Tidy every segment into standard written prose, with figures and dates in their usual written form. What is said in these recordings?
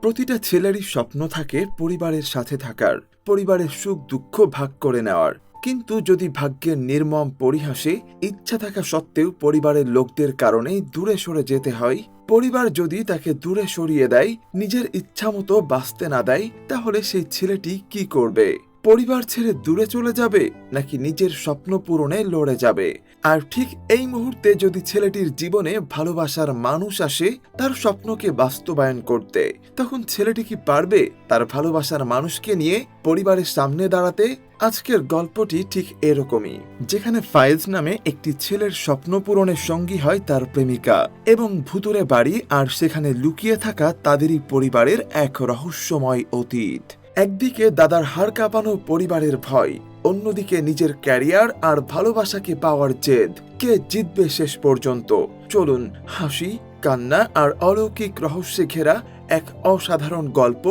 প্রতিটা ছেলেরই স্বপ্ন থাকে পরিবারের সাথে থাকার, পরিবারের সুখ দুঃখ ভাগ করে নেওয়ার। কিন্তু যদি ভাগ্যের নির্মম পরিহাসে ইচ্ছা থাকা সত্ত্বেও পরিবারের লোকদের কারণেই দূরে সরে যেতে হয়, পরিবার যদি তাকে দূরে সরিয়ে দেয়, নিজের ইচ্ছামতো বাঁচতে না দেয়, তাহলে সেই ছেলেটি কি করবে? পরিবার ছেড়ে দূরে চলে যাবে নাকি নিজের স্বপ্ন পূরণে লড়ে যাবে? আর ঠিক এই মুহূর্তে যদি ছেলেটির জীবনে ভালোবাসার মানুষ আসে তার স্বপ্নকে বাস্তবায়ন করতে, তখন ছেলেটি কি পারবে তার ভালোবাসার মানুষকে নিয়ে পরিবারের সামনে দাঁড়াতে? আজকের গল্পটি ঠিক এরকমই, যেখানে ফায়েজ নামে একটি ছেলের স্বপ্ন পূরণের সঙ্গী হয় তার প্রেমিকা, এবং ভুতুরে বাড়ি আর সেখানে লুকিয়ে থাকা তাদেরই পরিবারের এক রহস্যময় অতীত। একদিকে দাদার হাড় কাঁপানো পরিবারের ভয়, অন্যদিকে নিজের ক্যারিয়ার আর ভালোবাসাকে পাওয়ার জেদ। কে জিতবে শেষ পর্যন্ত? চলুন হাসি, কান্না আর অলৌকিক রহস্যে ঘেরা এক অসাধারণ গল্প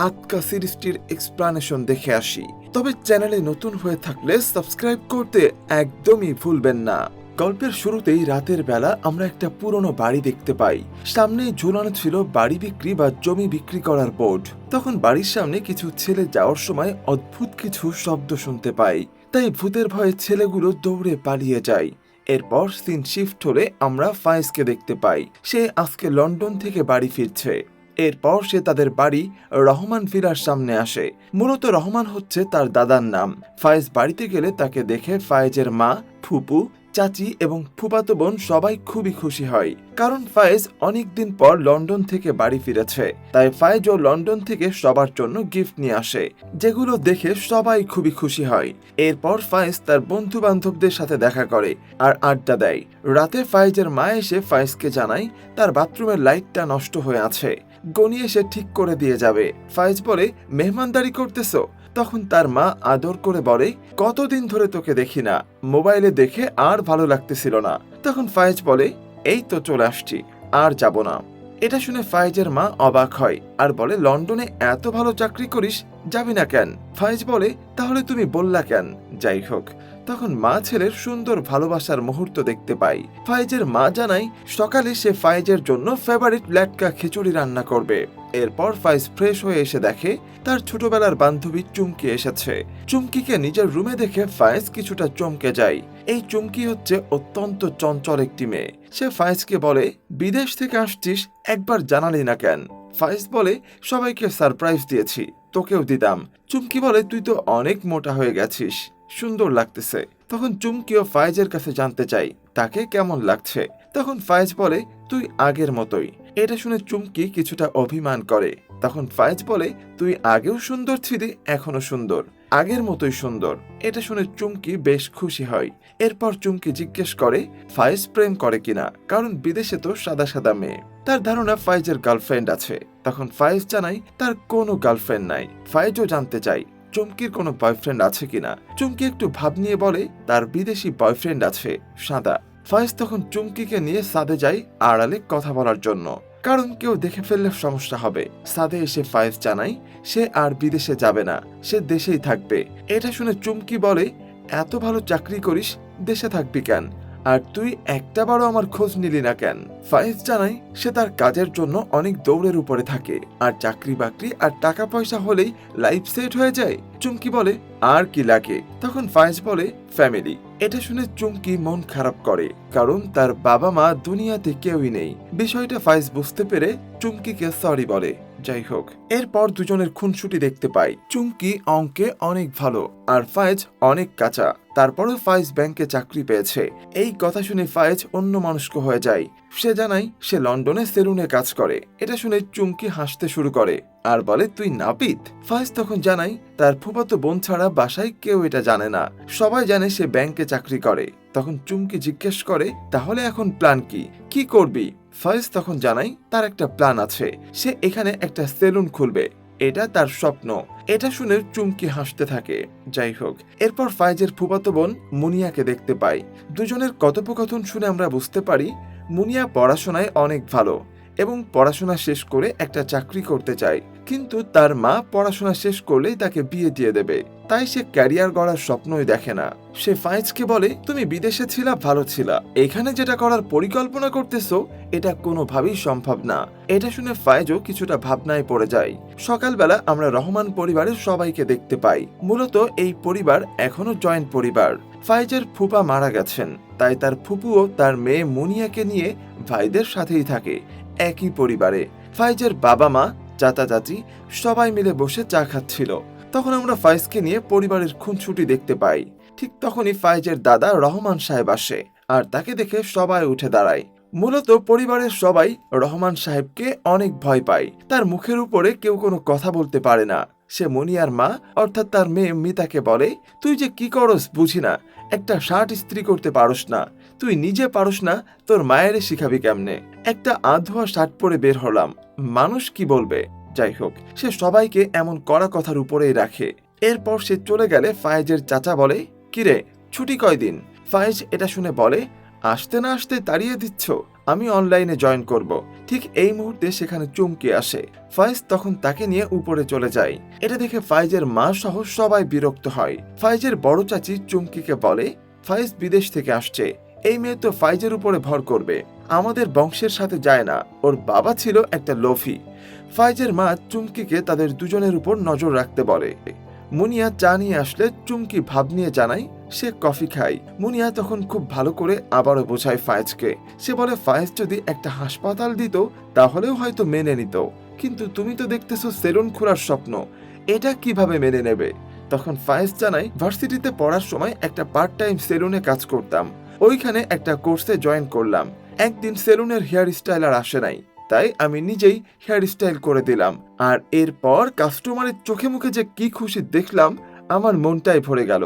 আটকা সিরিজটির এক্সপ্লানেশন দেখে আসি। তবে চ্যানেলে নতুন হয়ে থাকলে সাবস্ক্রাইব করতে একদমই ভুলবেন না। গল্পের শুরুতেই রাতের বেলা আমরা একটা পুরনো বাড়ি দেখতে পাই। সামনেই ঝুলানো ছিল বাড়ি বিক্রি বা জমি বিক্রি করার বোর্ড। তখন বাড়ির সামনে কিছু ছেলে যাওয়ার সময় অদ্ভুত কিছু শব্দ শুনতে পাই, তাই ভূতের ভয়ে ছেলেগুলো দৌড়ে পালিয়ে যায়। এরপর সিন শিফট হলে আমরা ফায়েজকে দেখতে পাই। সে আজকে লন্ডন থেকে বাড়ি ফিরছে। এরপর সে তাদের বাড়ি রহমান ভিলার সামনে আসে। মূলত রহমান হচ্ছে তার দাদার নাম। ফায়েজ বাড়িতে গেলে তাকে দেখে ফায়েজের মা, ফুপু, চাচি এবং ফুফাতো বোন সবাই খুবই খুশি হয়, কারণ ফায়েজ অনেকদিন পর লন্ডন থেকে বাড়ি ফিরেছে। তাই ফায়েজও লন্ডন থেকে সবার জন্য গিফট নিয়ে আসে, যেগুলো দেখে সবাই খুবই খুশি হয়। এরপর ফায়েজ তার বন্ধু বান্ধবদের সাথে দেখা করে আর আড্ডা দেয়। রাতে ফায়েজের মা এসে ফায়েজকে জানায় তার বাথরুমের লাইটটা নষ্ট হয়ে আছে, গনি এসে ঠিক করে দিয়ে যাবে। ফায়েজ বলে, মেহমানদারি করতেছো? তখন তার মা আদর করে বলে, কতদিন ধরে তোকে দেখি না, মোবাইলে দেখে আর ভালো লাগতেছিল না। তখন ফায়েজ বলে, এই তো চলে আসছি, আর যাব না। এটা শুনে ফায়েজের মা অবাক হয় আর বলে, লন্ডনে এত ভালো চাকরি করিস, যাবি না কেন? ফায়েজ বলে, তাহলে তুমি বললা কেন? যাই হোক, তখন মা ছেলের সুন্দর ভালোবাসার মুহূর্ত দেখতে পাই। ফায়েজের মা জানায় সকালে সে ফায়েজের জন্য ফেভারিট ল্যাটকা খিচুড়ি রান্না করবে। এরপর ফায়েজ ফ্রেশ হয়ে এসে দেখে তার ছোটবেলার বান্ধবী চুমকি এসেছে। চুমকিকে নিজের রুমে দেখে ফায়েজ কিছুটা চমকে যায়। এই চুমকি হচ্ছে অত্যন্ত চঞ্চল একটি মেয়ে। সে ফায়েজকে বলে, বিদেশ থেকে আসছিস, একবার জানালি না কেন? ফায়েজ বলে, সবাইকে সারপ্রাইজ দিয়েছি, তোকেও দিতাম। চুমকি বলে, তুই তো অনেক মোটা হয়ে গেছিস, সুন্দর লাগতেছে। তখন চুমকিও ফায়েজের কাছে জানতে চাই তাকে কেমন লাগছে। তখন ফায়েজ বলে, তুই আগের মতোই। এটা শুনে চুমকি কিছুটা অভিমান করে। তখন ফায়েজ বলে, তুই আগেও সুন্দর ছিলি, এখনো সুন্দর, আগের মতোই সুন্দর। এটা শুনে চুমকি বেশ খুশি হয়। এরপর চুমকি জিজ্ঞেস করে ফায়েজ প্রেম করে কিনা, কারণ বিদেশে তো সাদা সাদা মেয়ে। তার ধারণা ফায়েজের গার্লফ্রেন্ড আছে। তখন ফায়েজ জানায় তার কোনো গার্লফ্রেন্ড নাই। ফায়েজও জানতে চাই চুমকির কোনো বয়ফ্রেন্ড আছে কিনা। চুমকি একটু ভাব নিয়ে বলে তার বিদেশি বয়ফ্রেন্ড আছে, সাদা। ফায়েজ তখন চুমকিকে নিয়ে সাদে যায় আড়ালে কথা বলার জন্য, কারণ কেউ দেখে ফেললে সমস্যা হবে। সাদে এসে ফায়েজ জানায় সে আর বিদেশে যাবে না, সে দেশেই থাকবে। এটা শুনে চুমকি বলে, এত ভালো চাকরি করিস, দেশে থাকবি কেন? আর তুই একটাবারও আমার খোঁজ নিলি না কেন? ফায়েজ জানায় সে তার কাজের জন্য অনেক দৌড়ের উপরে থাকে, আর চাকরি বাকরি আর টাকা পয়সা হলেই লাইফ সেট হয়ে যায়। চুমকি বলে, আর কি লাগে? তখন ফায়েজ বলে, ফ্যামিলি। এটা শুনে চুমকি মন খারাপ করে, কারণ তার বাবা মা দুনিয়াতে কেউই নেই। বিষয়টা ফায়েজ বুঝতে পেরে চুমকিকে সরি বলে। যাই হোক, এরপর দুজনের খুনসুটি দেখতে পাই। চুমকি অঙ্কে অনেক ভালো আর ফায়েজ অনেক কাঁচা। তারপরও ফায়েজ ব্যাংকে চাকরি পেয়েছে। এই কথা শুনে ফায়েজ অন্য মানুষক হয়ে যায়। সে জানায় সে লন্ডনে সেলুনে কাজ করে। এটা শুনে চুমকি হাসতে শুরু করে আর বলে, তুই নাপিত? ফায়েজ তখন জানাই তার ফুফাতো বোন ছাড়া বাসায় কেউ এটা জানে না, সবাই জানে সে ব্যাংকে চাকরি করে। তখন চুমকি জিজ্ঞেস করে, তাহলে এখন প্ল্যান কি, কি করবি? ফায়েজ তখন জানাই তার একটা প্ল্যান আছে, সে এখানে একটা সেলুন খুলবে, এটা তার স্বপ্ন। এটা শুনে চুমকি হাসতে থাকে। যাই হোক, এরপর ফায়েজের ফুফাতো বোন মুনিয়াকে দেখতে পাই। দুজনের কথোপকথন শুনে আমরা বুঝতে পারি মুনিয়া পড়াশোনায় অনেক ভালো এবং পড়াশোনা শেষ করে একটা চাকরি করতে চায়, কিন্তু তার মা পড়াশোনা শেষ করলেই তাকে বিয়ে দিয়ে দেবে। তাই সে ক্যারিয়ার গড়ার স্বপ্নই দেখে না। সে ফায়েজকে বলে, তুমি বিদেশে ছিলা, ভালো ছিলা, এখানে যেটা করার পরিকল্পনা করতেছো এটা কোনোভাবেই সম্ভব না। এটা শুনে ফায়েজও কিছুটা ভাবনায় পড়ে যায়। সকালবেলা আমরা রহমান পরিবারের সবাইকে দেখতে পাই। মূলত এই পরিবার এখনো জয়েন্ট পরিবার। ফায়েজের ফুপা মারা গেছেন, তাই তার ফুপুও তার মেয়ে মুনিয়াকে নিয়ে ভাইদের সাথেই থাকে একই পরিবারে। ফায়েজের বাবা মা, চাচা চাচি সবাই মিলে বসে চা খাচ্ছিল। তখন আমরা ফায়েজকে নিয়ে পরিবারের খুনসুটি দেখতে পাই। ঠিক তখনই ফায়েজের দাদা রহমান সাহেব আসে, আর তাকে দেখে সবাই উঠে দাঁড়ায়। মূলত পরিবারের সবাই রহমান সাহেবকে অনেক ভয় পায়। তার মুখের উপরে কেউ কোনো কথা বলতে পারে না। সে মুনিয়ার মা অর্থাৎ তার মেয়ে মিতাকে বলে, তুই যে কি করস বুঝি না, একটা শার্ট ইস্ত্রি করতে পারস না, তুই নিজে পারস না, তোর মায়েরে শিখাবি কেমনে? একটা আধোয়া শার্ট পরে বের হলাম, মানুষ কি বলবে? যাই হোক, সে সবাইকে এমন কড়া কথার উপরেই রাখে। এরপর সে চলে গেলে ফায়েজের চাচা বলে, কিরে ছুটি কয়দিন? ফায়েজ এটা শুনে বলে, আসতে না আসতে তাড়িয়ে দিচ্ছ, আমি অনলাইনে জয়েন করব। ঠিক এই মুহূর্তে সেখানে চুমকি আসে। ফায়েজ তখন তাকে নিয়ে উপরে চলে যায়। এটা দেখে ফায়েজের মা সহ সবাই বিরক্ত হয়। ফায়েজের বড় চাচি চুমকিকে বলে, ফায়েজ বিদেশ থেকে আসছে, এই মেয়ে তো ফায়েজের উপরে ভর করবে, আমাদের বংশের সাথে যায় না, ওর বাবা ছিল একটা লোভী। ফায়েজের মা চুমকিকে তাদের দুজনের উপর নজর রাখতে বলে। মুনিয়া চা নিয়ে আসলে চুমকি ভাব নিয়ে জানায় সে কফি খায়। মুনিয়া তখন খুব ভালো করে আবারও বোঝায় ফায়েজকে। সে বলে, ফায়েজ যদি একটা হাসপাতাল দিত তাহলেও হয়তো মেনে নিত, কিন্তু তুমি তো দেখতেছো সেলুন খোলার স্বপ্ন, এটা কিভাবে মেনে নেবে? তখন ফায়েজ জানায়, ভার্সিটিতে পড়ার সময় একটা পার্ট টাইম সেলুনে কাজ করতাম, ওইখানে একটা কোর্সে জয়েন করলাম। একদিন সেলুনের হেয়ার স্টাইলার আসে নাই, তাই আমি নিজেই হেয়ার স্টাইল করে দিলাম। আর এরপর কাস্টমারের চোখে মুখে যে কি খুশি দেখলাম, আমার মনটাই ভরে গেল।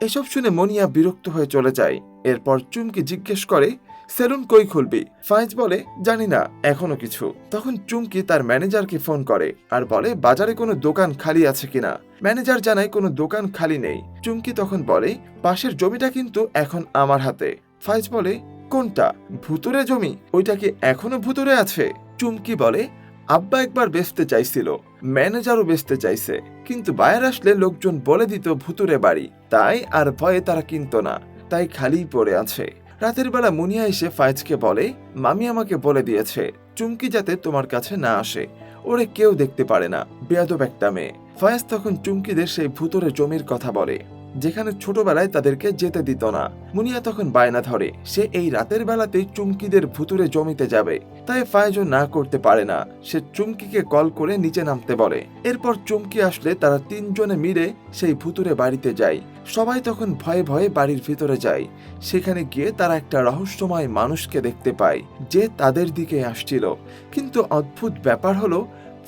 এসব শুনে মনিয়া বিরক্ত হয়ে চলে যায়। এরপর চুমকি জিজ্ঞেস করে, সেলুন কই খুলবি? ফায়েজ বলে, জানি না, এখনো কিছু। তখন চুমকি তার ম্যানেজারকে ফোন করে আর বলে, বাজারে কোনো দোকান খালি আছে কিনা। ম্যানেজার জানায় কোনো দোকান খালি নেই। চুমকি তখন বলে, পাশের জমিটা কিন্তু এখন আমার হাতে। ফায়েজ বলে, কোনটা? ভুতুরে জমি? ওইটা কি এখনো ভুতুরে আছে? চুমকি বলে, আব্বা একবার বেচতে চাইছিল, ম্যানেজারও বেচতে চাইছে, কিন্তু বাইরে আসলে লোকজন বলে দিত ভুতুরে বাড়ি, তাই আর ভয়ে তারা কিনতো না, তাই খালিই পড়ে আছে। রাতের বেলা মুনিয়া এসে ফায়েজকে বলে, মামি আমাকে বলে দিয়েছে চুমকি যাতে তোমার কাছে না আসে, ওরে কেউ দেখতে পারে না, বেয়াদব একটা মেয়ে। ফায়েজ তখন চুমকিদের সেই ভুতুরে জমির কথা বলে, যেখানে ছোটবেলায় তাদেরকে যেতে দিত না। মুনিয়া তখন বায়না ধরে সে এই রাতের বেলাতেই চুমকিদের ভুতুরে জমিতে যাবে, তাই ফায়েজও না করতে পারে না। সে চুমকিকে কল করে নিচে নামতে বলে। এরপর চুমকি আসলে তারা তিনজনে মিলে সেই ভুতুরে বাড়িতে যায়। সবাই তখন ভয়ে ভয়ে বাড়ির ভিতরে যায়। সেখানে গিয়ে তারা একটা রহস্যময় মানুষকে দেখতে পায়, যে তাদের দিকে আসছিল। কিন্তু অদ্ভুত ব্যাপার হলো,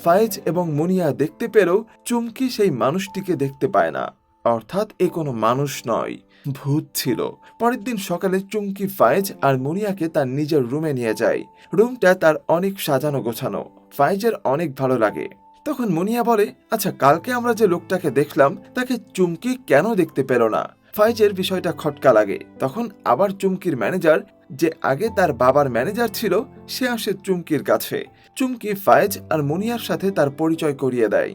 ফায়েজ এবং মুনিয়া দেখতে পেলেও চুমকি সেই মানুষটিকে দেখতে পায় না, অর্থাৎ এ কোনো মানুষ নয়, ভূত ছিল। পরের দিন সকালে চুমকি ফায়েজ আর মুনিয়াকে তার নিজের রুমে নিয়ে যায়। রুমটা তার অনেক সাজানো গোছানো, ফায়েজের অনেক ভালো লাগে। তখন মুনিয়া বলে, আচ্ছা কালকে আমরা যে লোকটাকে দেখলাম তাকে চুমকি কেন দেখতে পেল না? ফায়েজের বিষয়টা খটকা লাগে। তখন আবার চুমকির ম্যানেজার, যে আগে তার বাবার ম্যানেজার ছিল, সে আসে চুমকির কাছে। চুমকি ফায়েজ আর মুনিয়ার সাথে তার পরিচয় করিয়ে দেয়।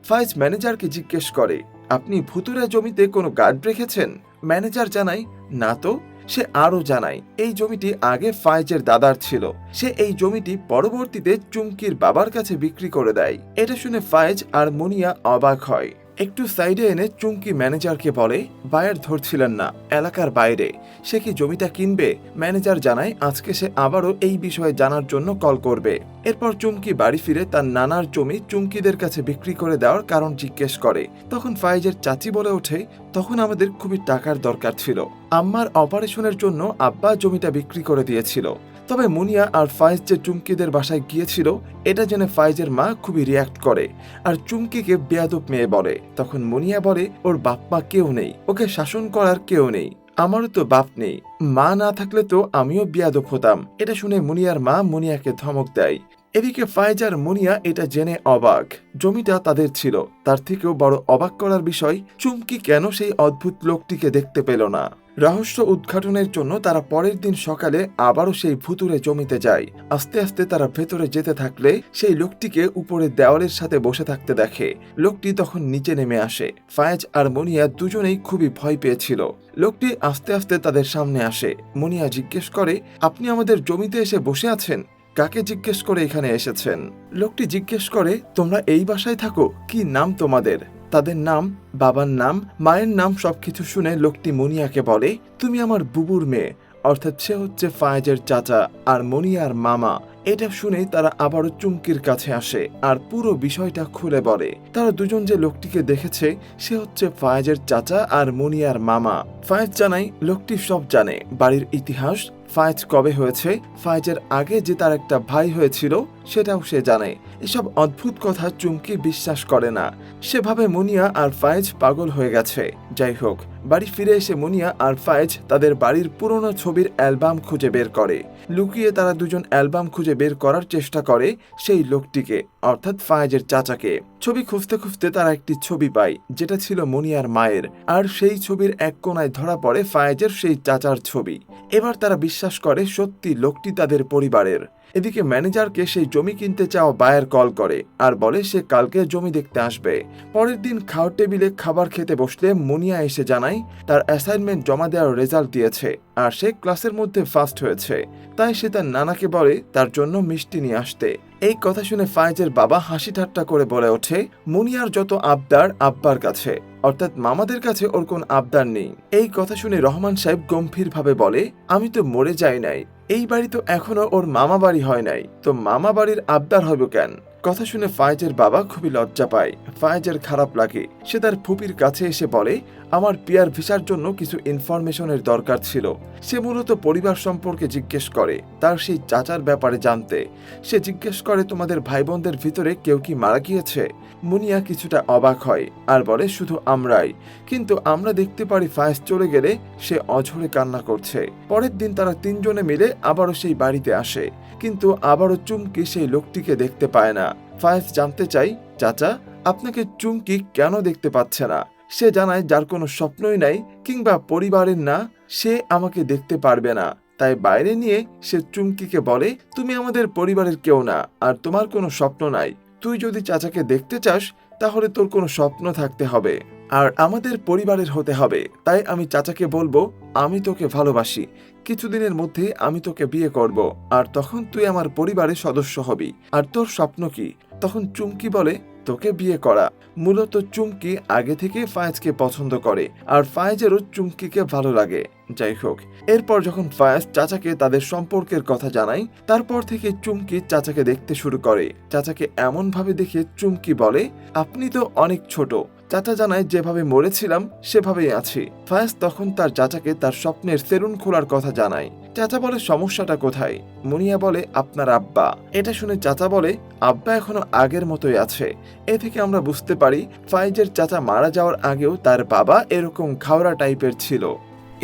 ফায়েজ ম্যানেজারকে জিজ্ঞেস করে, আপনি ভুতুরে জমিতে কোনো গার্ড রেখেছেন? ম্যানেজার জানায়, না তো। সে আরো জানায়, এই জমিটি আগে ফায়েজের দাদার ছিল, সে এই জমিটি পরবর্তীতে চুমকির বাবার কাছে বিক্রি করে দেয়। এটা শুনে ফায়েজ আর মুনিয়া অবাক হয়। একটু সাইডে এনে চুমকি ম্যানেজারকে বলে, বায়ার ধরছিলেন না, এলাকার বাইরে, সে কি জমিটা কিনবে? ম্যানেজার জানায় আজকে সে আবারও এই বিষয়ে জানার জন্য কল করবে। এরপর চুমকি বাড়ি ফিরে তার নানার জমি চুমকিদের কাছে বিক্রি করে দেওয়ার কারণ জিজ্ঞেস করে। তখন ফায়েজের চাচি বলে ওঠে, তখন আমাদের খুবই টাকার দরকার ছিল, আম্মার অপারেশনের জন্য আব্বা জমিটা বিক্রি করে দিয়েছিল। তবে মুনিয়া আর ফায়েজ যে চুমকিদের বাসায় গিয়েছিল এটা জেনে ফায়েজের মা খুবই রিয়াক্ট করে আর চুমকিকে বেয়াদব মেয়ে বলে। তখন মুনিয়া বলে, ওর বাপ মা কেউ নেই, ওকে শাসন করার কেউ নেই, আমারও তো বাপ নেই, মা না থাকলে তো আমিও বেয়াদব হতাম। এটা শুনে মুনিয়ার মা মুনিয়াকে ধমক দেয়। এদিকে ফায়েজ আর মুনিয়া এটা জেনে অবাক। জমিটা তাদের ছিল, তার থেকেও বড় অবাক করার বিষয় চুমকি কেন সেই অদ্ভুত লোকটিকে দেখতে পেল না। রহস্য উদ্ঘাটনের জন্য তারা পরের দিন সকালে আবারও সেই ভুতুরে জমিতে যায়। আস্তে আস্তে তারা ভেতরে যেতে থাকলে সেই লোকটিকে উপরে দেওয়ালের সাথে বসে থাকতে দেখে। লোকটি তখন নিচে নেমে আসে। ফায়েজ আর মুনিয়া দুজনেই খুবই ভয় পেয়েছিল। লোকটি আস্তে আস্তে তাদের সামনে আসে। মুনিয়া জিজ্ঞেস করে, আপনি আমাদের জমিতে এসে বসে আছেন? কাকে জিজ্ঞেস করে এখানে এসেছেন? লোকটি জিজ্ঞেস করে, তোমরা এই বাসায় থাকো? কি নাম তোমাদের? তাদের নাম, বাবার নাম, মায়ের নাম সবকিছু শুনে লোকটি মুনিয়াকে বলে, তুমি আমার বুবুর মেয়ে, অর্থাৎ সে হচ্ছে ফায়েজের চাচা আর মুনিয়ার মামা। এটা শুনেই তারা আবারও চুমকির কাছে আসে আর পুরো বিষয়টা খুলে বলে। তারা দুজন যে লোকটিকে দেখেছে সে হচ্ছে ফায়েজের চাচা আর মুনিয়ার মামা। ফায়েজ জানাই লোকটি সব জানে, বাড়ির ইতিহাস, ফায়েজ কবে হয়েছে, ফায়েজের আগে যে তার একটা ভাই হয়েছিল সেটাও সে জানে। এসব অদ্ভুত কথা চুমকি বিশ্বাস করে না। সেভাবে মুনিয়া আর ফায়েজ পাগল হয়ে গেছে। যাই হোক, বাড়ি ফিরে এসে মুনিয়া আর ফায়েজ তাদের বাড়ির পুরনো ছবির অ্যালবাম খুঁজে বের করে। লুকিয়ে তারা দুজন অ্যালবাম খুঁজে বের করার চেষ্টা করে সেই লোকটিকে, অর্থাৎ ফায়েজের চাচাকে। ছবি খুঁজতে খুঁজতে তারা একটি ছবি পায় যেটা ছিল মুনিয়ার মায়ের, আর সেই ছবির এক কোণায় ধরা পড়ে ফায়েজের সেই চাচার ছবি। এবার তারা বিশ্বাস করে সত্যি লোকটি তাদের পরিবারের। এদিকে ম্যানেজারকে সেই জমি কিনতে চাওয়া বায়ার কল করে আর বলে সে কালকে জমি দেখতে আসবে। পরের দিন খাওয়ার টেবিলে খাবার খেতে বসলে মুনিয়া এসে জানায় তার অ্যাসাইনমেন্ট জমা দেওয়ার রেজাল্ট দিয়েছে আর সে ক্লাসের মধ্যে ফার্স্ট হয়েছে। তাই সে তার নানাকে বলে তার জন্য মিষ্টি নিয়ে আসতে। এই কথা শুনে ফায়েজের বাবা হাসি ঠাট্টা করে বলে ওঠে, মুনিয়ার যত আবদার আব্বার কাছে, অর্থাৎ মামাদের কাছে ওর কোন আবদার নেই। এই কথা শুনে রহমান সাহেব গম্ভীরভাবে বলে, আমি তো মরে যাই নাই, এই বাড়ি তো এখনো ওর মামা বাড়ি হয় নাই, তো মামা বাড়ির আবদার হইব কেন? কথা শুনে ফায়েজের বাবা খুবই লজ্জা পায়। ফায়েজের খারাপ লাগে। সে তার ফুপির কাছে এসে বলে, আমার পিয়ার ভিসার জন্য কিছু ইনফরমেশনের দরকার ছিল। সে মূলত পরিবার সম্পর্কে জিজ্ঞেস করে, তার সেই চাচার ব্যাপারে জানতে। সে জিজ্ঞেস করে, তোমাদের ভাই বোনদের ভিতরে কেউ কি মারা গিয়েছে? মুনিয়া কিছুটা অবাক হয় আর বলে, শুধু আমরাই, কিন্তু আমরা দেখতে পারি ফায়েজ চলে গেলে সে অঝরে কান্না করছে। পরের দিন তারা তিনজনে মিলে আবারও সেই বাড়িতে আসে, কিন্তু আবারও চুমকি সেই লোকটিকে দেখতে পায় না। ফায়েজ জানতে চাই, চাচা আপনাকে চুমকি কেন দেখতে পাচ্ছে না? সে জানায় যার কোনো স্বপ্নই নাই কিংবা পরিবারের না, সে আমাকে দেখতে পারবে না। তাই বাইরে নিয়ে সে চুমকিকে বলে, তুমি আমাদের পরিবারের কেউ না আর তোমার কোনো স্বপ্ন নাই। তুই যদি চাচাকে দেখতে চাস তাহলে তোর কোনো স্বপ্ন থাকতে হবে আর আমাদের পরিবারের হতে হবে। তাই আমি চাচাকে বলবো আমি তোকে ভালোবাসি, কিছুদিনের মধ্যেই আমি তোকে বিয়ে করব আর তখন তুই আমার পরিবারের সদস্য হবি। আর তোর স্বপ্ন কি? তখন চুমকি বলে, তোকে বিয়ে করা। মূলত চুমকি আগে থেকে ফায়েজকে পছন্দ করে আর ফায়েজেরও চুমকিকে ভালো লাগে। যাই হোক, এরপর যখন ফায়েজ চাচাকে তাদের সম্পর্কের কথা জানায়, তারপর থেকে চুমকি চাচাকে দেখতে শুরু করে। চাচাকে এমন ভাবে দেখে চুমকি বলে, আপনি তো অনেক ছোট। চাচা জানায়, যেভাবে মরেছিলাম সেভাবেই আছি। ফায়েজ তখন তার চাচাকে তার স্বপ্নের সেলুন খোলার কথা জানায়। চাচা বলে, সমস্যাটা কোথায়? মুনিয়া বলে, আপনার আব্বা। এটা শুনে চাচা বলে, আব্বা এখনো আগের মতোই আছে। এ থেকে আমরা বুঝতে পারি ফায়েজের চাচা মারা যাওয়ার আগেও তার বাবা এরকম খাওয়া টাইপের ছিল।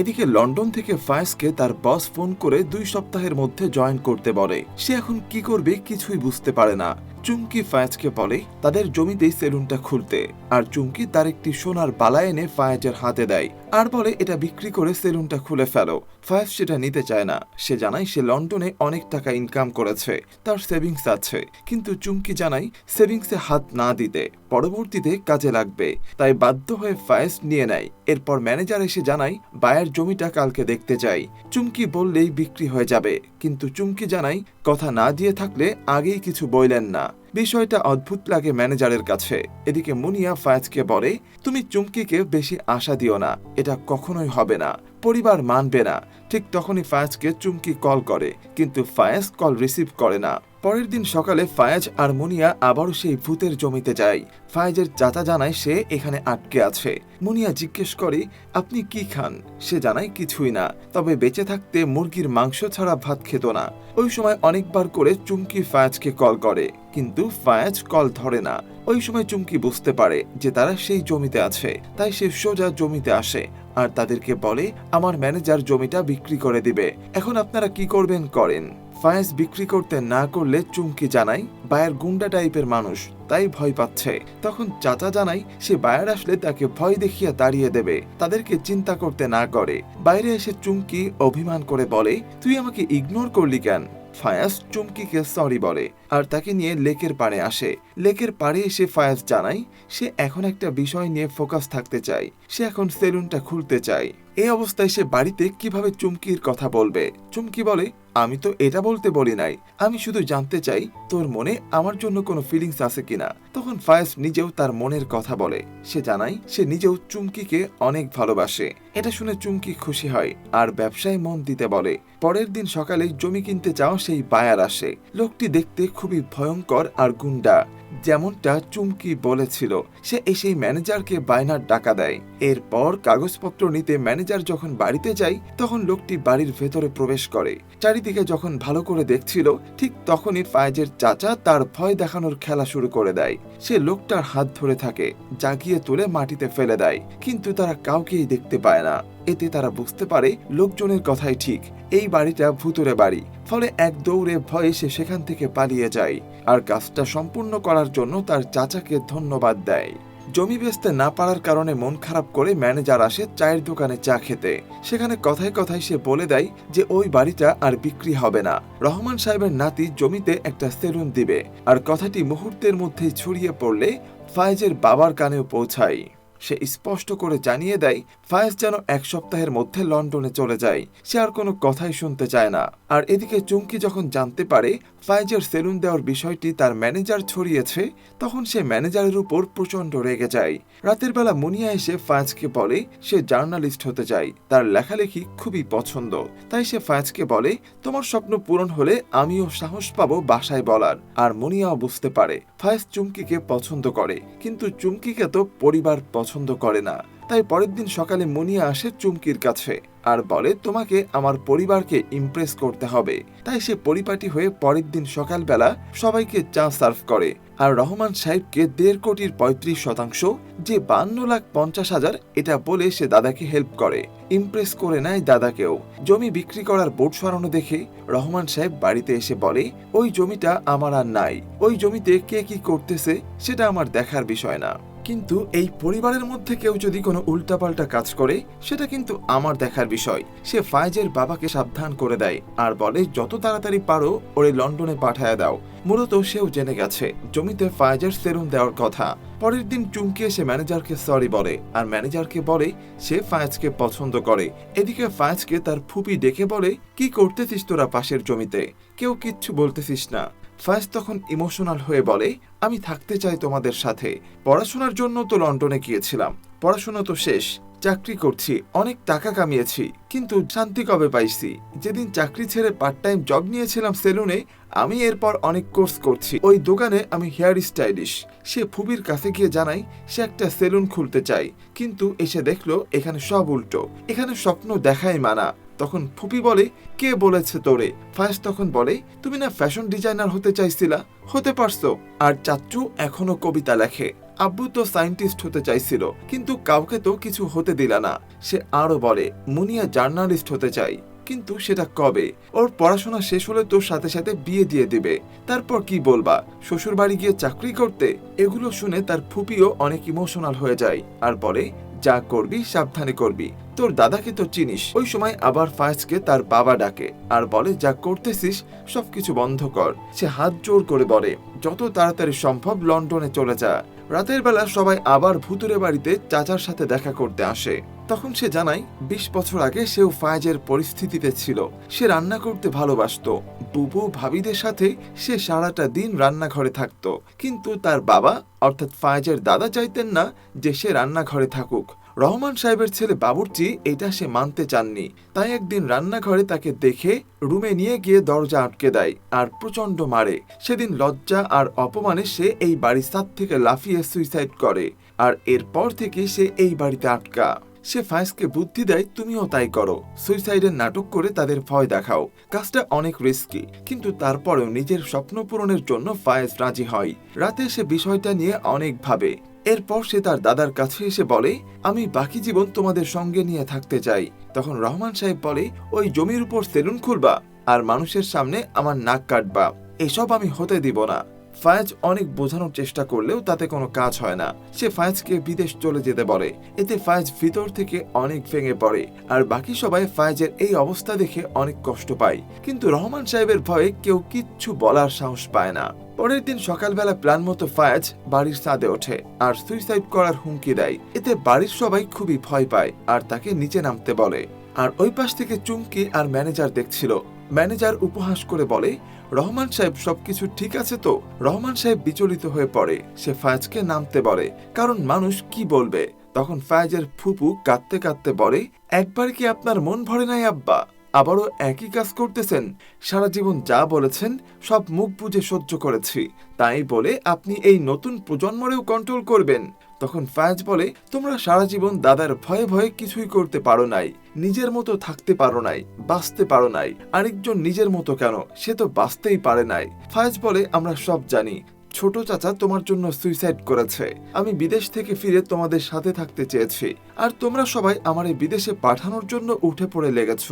এদিকে লন্ডন থেকে ফায়েজকে তার বস ফোন করে 2 সপ্তাহের মধ্যে জয়েন করতে বলে। সে এখন কি করবে কিছুই বুঝতে পারে না। চুমকি ফায়েজকে বলে তাদের জমিতেই সেলুনটা খুলতে, আর চুমকি তার একটি সোনার বালা এনে ফায়েজের হাতে দেয় আর বলে এটা বিক্রি করে সেলুনটা খুলে ফেলো। ফায়েজ সেটা নিতে চায় না। সে জানায় সে লন্ডনে অনেক টাকা ইনকাম করেছে, তার সেভিংস আছে, কিন্তু চুমকি জানায় সেভিংসে হাত না দিতে, পরবর্তীতে কাজে লাগবে। তাই বাধ্য হয়ে ফায়েজ নিয়ে নেয়। এরপর ম্যানেজার এসে জানায় বায়ের জমিটা কালকে দেখতে চাই। চুমকি বললেই বিক্রি হয়ে যাবে, কিন্তু চুমকি জানায় কথা না দিয়ে থাকলে আগেই কিছু বললেন না। বিষয়টা অদ্ভুত লাগে ম্যানেজারের কাছে। এদিকে মুনিয়া ফায়েজকে বলে, তুমি চুমকিকে বেশি আশা দিও না, এটা কখনোই হবে না, পরিবার মানবে না। ঠিক তখনই ফায়েজকে চুমকি কল করে, কিন্তু ফায়েজ কল রিসিভ করে না। পরের দিন সকালে ফায়েজ আর মুনিয়া আবারও সেই ভূতের জমিতে যায়। ফায়েজের চাচা জানায় সে এখানে আটকে আছে। মুনিয়া জিজ্ঞেস করে, আপনি কি খান? সে জানায় কিছুই না, তবে বেঁচে থাকতে মুরগির মাংস ছাড়া ভাত খেত না। ওই সময় অনেকবার করে চুমকি ফায়েজকে কল করে, কিন্তু ফায়েজ কল ধরে না। ওই সময় চুমকি বুঝতে পারে যে তারা সেই জমিতে আছে, তাই সে সোজা জমিতে আসে আর তাদেরকে বলে আমার ম্যানেজার জমিটা বিক্রি করে দিবে, এখন আপনারা কি করবেন করেন। ফায়েজ বিক্রি করতে না করলে চুমকি জানায় বায়ার গুন্ডা টাইপের মানুষ, তাই ভয় পাচ্ছে। তখন চাচা জানায় সে বায়ার আসলে তাকে ভয় দেখিয়ে তাড়িয়ে দেবে, তাদেরকে চিন্তা করতে না করে। বাইরে এসে চুমকি অভিমান করে বলে তুই আমাকে ইগনোর করলি কেন। ফায়াজ চুমকিকে সরি বলে আর তাকে নিয়ে লেকের পাড়ে আসে। লেকের পাড়ে এসে ফায়াজ জানায় সে এখন একটা বিষয় নিয়ে ফোকাস থাকতে চায়, সে এখন সেলুনটা খুলতে চায়। এই অবস্থায় সে বাড়িতে কিভাবে চুমকির কথা বলবে। চুমকি বলে আমি তো এটা বলতে বলি নাই, আমি শুধু জানতে চাই তোর মনে আমার জন্য কোনো ফিলিংস আছে কিনা। তখন ফায়াজ নিজেও তার মনের কথা বলে, সে জানায় সে নিজেও চুমকিকে অনেক ভালোবাসে। এটা শুনে চুমকি খুশি হয় আর ব্যবসায় মন দিতে বলে। পরের দিন সকালে জমি কিনতে চাও সেই বায়ার আসে। লোকটি দেখতে খুবই ভয়ঙ্কর আর গুন্ডা, যেমনটা চুমকি বলেছিল। সে এসেই ম্যানেজারকে বায়নার টাকা দেয়। এরপর কাগজপত্র নিতে ম্যানেজার যখন বাড়িতে যায় তখন লোকটি বাড়ির ভেতরে প্রবেশ করে। চারিদিকে যখন ভালো করে দেখছিল ঠিক তখনই ফায়েজের চাচা তার ভয় দেখানোর খেলা শুরু করে দেয়। সে লোকটার হাত ধরে থাকে, জাগিয়ে তুলে মাটিতে ফেলে দেয়, কিন্তু তারা কাউকেই দেখতে পায় না। এতে তারা বুঝতে পারে লোকজনের কথাই ঠিক, এই বাড়িটা ভূতুরে বাড়ি। ফলে এক দৌড়ে ভয়ে সে সেখান থেকে পালিয়ে যায় আর কাজটা সম্পূর্ণ করার জন্য তার চাচাকে ধন্যবাদ দেয়। জমি বেচতে না পারার কারণে মন খারাপ করে ম্যানেজার আসে চায়ের দোকানে চা খেতে। সেখানে কথায় কথায় সে বলে দেয় যে ওই বাড়িটা আর বিক্রি হবে না, রহমান সাহেবের নাতি জমিতে একটা সেলুন দিবে। আর কথাটি মুহূর্তের মধ্যেই ছড়িয়ে পড়লে ফায়েজের বাবার কানেও পৌঁছায়। সে স্পষ্ট করে জানিয়ে দেয় ফায়েজ যেন এক সপ্তাহের মধ্যে লন্ডনে চলে যায়, সে আর কোনো কথাই শুনতে চায় না। আর এদিকে চুমকি যখন জানতে পারে ফায়েজের সেলুন দেওয়ার বিষয়টি তার ম্যানেজার ছড়িয়েছে তখন সে ম্যানেজারের উপর প্রচন্ড রেগে যায়। রাতের বেলা মুনিয়া এসে ফায়েজকে বলে সে জার্নালিস্ট হতে চায়, তার লেখালেখি খুবই পছন্দ। তাই সে ফায়েজকে বলে তোমার স্বপ্ন পূরণ হলে আমিও সাহস পাবো বাসায় বলার। আর মুনিয়াও বুঝতে পারে ফায়েজ চুমকিকে পছন্দ করে, কিন্তু চুমকিকে তো পরিবার পছন্দ করে না। তাই পরের দিন সকালে মুনিয়া আসে চুমকির কাছে আর বলে তোমাকে আমার পরিবারকে ইমপ্রেস করতে হবে। তাই সে পরিপাটি হয়ে পরের দিন সকালবেলা সবাইকে চা সার্ভ করে আর রহমান সাহেবকে 1.5 কোটির 35%, যে 52,50,000 এটা বলে সে দাদাকে হেল্প করে, ইমপ্রেস করে নেয় দাদাকেও। জমি বিক্রি করার বোর্ড সরানো দেখে রহমান সাহেব বাড়িতে এসে বলে ওই জমিটা আমার আর নাই, ওই জমিতে কে কি করতেছে সেটা আমার দেখার বিষয় না, কিন্তু এই পরিবারের মধ্যে কেউ যদি কোনো উল্টাপাল্টা কাজ করে সেটা কিন্তু আমার দেখার বিষয়। সে ফায়েজের বাবাকে সাবধান করে দেয় আর বলে যত তাড়াতাড়ি পারো ওরে লন্ডনে পাঠায় দাও। মূলত সেও জেনে গেছে জমিতে ফায়েজের সেলুন দেওয়ার কথা। পরের দিন চুমকি এসে ম্যানেজারকে সরি বলে আর ম্যানেজারকে বলে সে ফায়েজকে পছন্দ করে। এদিকে ফায়েজকে তার ফুপি ডেকে বলে কি করতেছিস তোরা পাশের জমিতে, কেউ কিচ্ছু বলতেছিস না। ফায়েজ তখন ইমোশনাল হয়ে বলে আমি থাকতে চাই তোমাদের সাথে, পড়াশোনার জন্য তো লন্ডনে গিয়েছিলাম, পড়াশোনা তো শেষ, চাকরি করছি, অনেক টাকা কামিয়েছি, কিন্তু শান্তি কবে পাইছি। যেদিন চাকরি ছেড়ে পার্ট টাইম জব নিয়েছিলাম সেলুনে, আমি এরপর অনেক কোর্স করছি, ওই দোকানে আমি হেয়ার স্টাইলিশ। সে ফুবির কাছে গিয়ে জানাই সে একটা সেলুন খুলতে চায়, কিন্তু এসে দেখলো এখানে সব উল্টো, এখানে স্বপ্ন দেখাই মানা। তখন ফুপি বলে কে বলেছে তোরে। ফায়েজ তখন বলে তুমি না ফ্যাশন ডিজাইনার হতে চাইছিলা, হতে পারছো। আর চাচ্চু এখনো কবিতা লেখে, আব্বু তো সায়েন্টিস্ট হতে চাইছিল, কিন্তু কাউকে তো কিছু হতে দিলা না। সে আরো বলে মুনিয়া জার্নালিস্ট হতে চাই, কিন্তু সেটা কবে, ওর পড়াশোনা শেষ হলে তোর সাথে সাথে বিয়ে দিয়ে দিবে, তারপর কি বলবা শ্বশুর বাড়ি গিয়ে চাকরি করতে। এগুলো শুনে তার ফুপিও অনেক ইমোশনাল হয়ে যায় আর বলে যা করবি সাবধানে করবি, তোর দাদাকে তো চিনিস। ওই সময় আবার ফায়েজকে তার বাবা ডাকে আর বলে যা করতেছিস সবকিছু বন্ধ কর। সে হাত জোর করে বলে যত তাড়াতাড়ি সম্ভব লন্ডনে চলে যা। রাতের বেলা সবাই আবার ভুতুরে বাড়িতে চাচার সাথে দেখা করতে আসে। তখন সে জানায় 20 বছর আগে সেও ফায়েজের পরিস্থিতিতে ছিল। সে রান্না করতে ভালোবাসতো, বুবু ভাবিদের সাথে সে সারাটা দিন রান্নাঘরে থাকতো, কিন্তু তার বাবা অর্থাৎ ফায়েজের দাদা চাইতেন না যে সে রান্নাঘরে থাকুক। রহমান সাহেবের ছেলে বাবুর্চি এটা সে মানতে চাননি, তাই একদিন রান্নাঘরে তাকে দেখে রুমে নিয়ে গিয়ে দরজা আটকে দেয় আর প্রচন্ড মারে। সেদিন লজ্জা আর অপমানে সে এই বাড়ির ছাদ থেকে লাফিয়ে সুইসাইড করে আর এরপর থেকে সে এই বাড়িতে আটকা। সে ফায়েজকে বুদ্ধি দেয় তুমিও তাই করো, সুইসাইডের নাটক করে তাদের ভয় দেখাও। কাজটা অনেক রিস্কি, কিন্তু তারপরেও নিজের স্বপ্ন পূরণের জন্য ফায়েজ রাজি হয়। রাতে সে বিষয়টা নিয়ে অনেক ভাবে। এরপর সে তার দাদার কাছে এসে বলে, আমি বাকি জীবন তোমাদের সঙ্গে নিয়ে থাকতে চাই। তখন রহমান সাহেব বলে, ওই জমির উপর সেলুন খুলবা আর মানুষের সামনে আমার নাক কাটবা, এসব আমি হতে দিব না। ফায়েজ অনেক বোঝানোর চেষ্টা করলেও তাতে কোনো কাজ হয় না। সে ফায়েজকে বিদেশ চলে যেতে বলে। এতে ফায়েজ ভিতর থেকে অনেক ভেঙে পড়ে, আর বাকি সবাই ফায়েজের এই অবস্থা দেখে অনেক কষ্ট পায়। কিন্তু রহমান সাহেবের ভয়ে কেউ কিচ্ছু বলার সাহস পায় না। পরের দিন সকালবেলা প্ল্যান মতো ফায়েজ বাড়ির ছাদে ওঠে আর সুইসাইড করার হুমকি দেয়। এতে বাড়ির সবাই খুবই ভয় পায় আর তাকে নিচে নামতে বলে। আর ওই পাশ থেকে চুমকি আর ম্যানেজার দেখছিল। ম্যানেজার উপহাস করে বলে, রহমান সাহেব সবকিছু ঠিক আছে তো? রহমান সাহেব বিচলিত হয়ে পড়ে। সে ফায়েজকে নামতে বলে, কারণ মানুষ কি বলবে। তখন ফায়েজের ফুপু কাঁদতে কাঁদতে বলে, একবার কি আপনার মন ভরে নাই আব্বা? আবারও একই কাজ করতেছেন। সারা জীবন যা বলেছেন সব মুখ বুজে সহ্য করেছি, তাই বলে আপনি এই নতুন প্রজন্মরেও কন্ট্রোল করবেন? তখন ফায়েজ বলে, তোমরা সারা জীবন দাদার ভয়ে ভয়ে কিছুই করতে পারো নাই, নিজের মতো থাকতে পারো নাই, বাঁচতে পারো নাই। আরেকজন নিজের মতো কেন, সে তো বাঁচতেই পারে নাই। ফায়েজ বলে, আমরা সব জানি, ছোট চাচা তোমার জন্য সুইসাইড করেছে। আমি বিদেশ থেকে ফিরে তোমাদের সাথে থাকতে চেয়েছি, আর তোমরা সবাই আমার এই বিদেশে পাঠানোর জন্য উঠে পড়ে লেগেছ।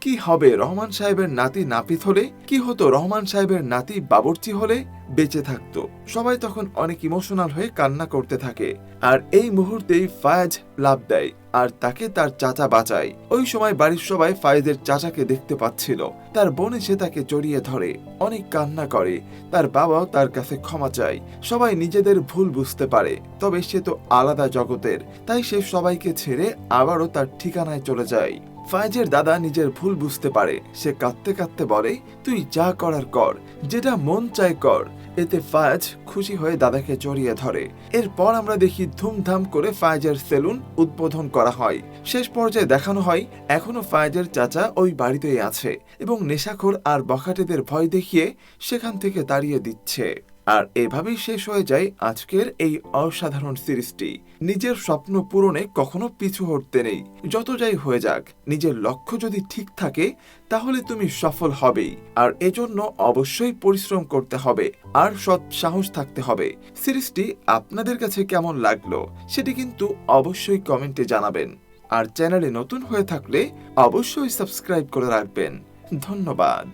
কি হবে রহমান সাহেবের নাতি নাপিত হলে? কি হতো রহমান সাহেবের নাতি বাবুর্চি হলে? বেঁচে থাকতো। সবাই তখন অনেক ইমোশনাল হয়ে কান্না করতে থাকে। আর এই মুহূর্তেই ফায়েজ লাফ দেয় আর তাকে তার চাচা বাঁচায়। ওই সময় বাড়ির সবাই ফায়েজের চাচাকে দেখতে পাচ্ছিল। তার বোন এসে তাকে জড়িয়ে ধরে, অনেক কান্না করে। তার বাবাও তার কাছে ক্ষমা চায়। সবাই নিজেদের ভুল বুঝতে পারে, তবে সে তো আলাদা জগতের, তাই সে সবাইকে ছেড়ে আবারও তার ঠিকানায় চলে যায়। ফায়েজের দাদা নিজের ভুল বুঝতে পারে। সে কাঁদতে কাঁদতে বলে, তুই যা করার কর, যেটা মন চায় কর। এতে ফায়েজ খুশি হয়ে দাদাকে জড়িয়ে ধরে। এরপর আমরা দেখি ধুমধাম করে ফায়েজের সেলুন উদ্বোধন করা হয়। শেষ পর্যায়ে দেখানো হয় এখনো ফায়েজের চাচা ওই বাড়িতেই আছে এবং নেশাখোর আর বখাটেদের ভয় দেখিয়ে সেখান থেকে তাড়িয়ে দিচ্ছে। আর এভাবেই শেষ হয়ে যায় আজকের এই অসাধারণ সিরিজটি। নিজের স্বপ্ন পূরণে কখনো পিছু হটতে নেই। যত যাই হয়ে যাক, নিজের লক্ষ্য যদি ঠিক থাকে তাহলে তুমি সফল হবেই। আর এজন্য অবশ্যই পরিশ্রম করতে হবে আর সৎ সাহস থাকতে হবে। সিরিজটি আপনাদের কাছে কেমন লাগলো সেটি কিন্তু অবশ্যই কমেন্টে জানাবেন। আর চ্যানেলে নতুন হয়ে থাকলে অবশ্যই সাবস্ক্রাইব করে রাখবেন। ধন্যবাদ।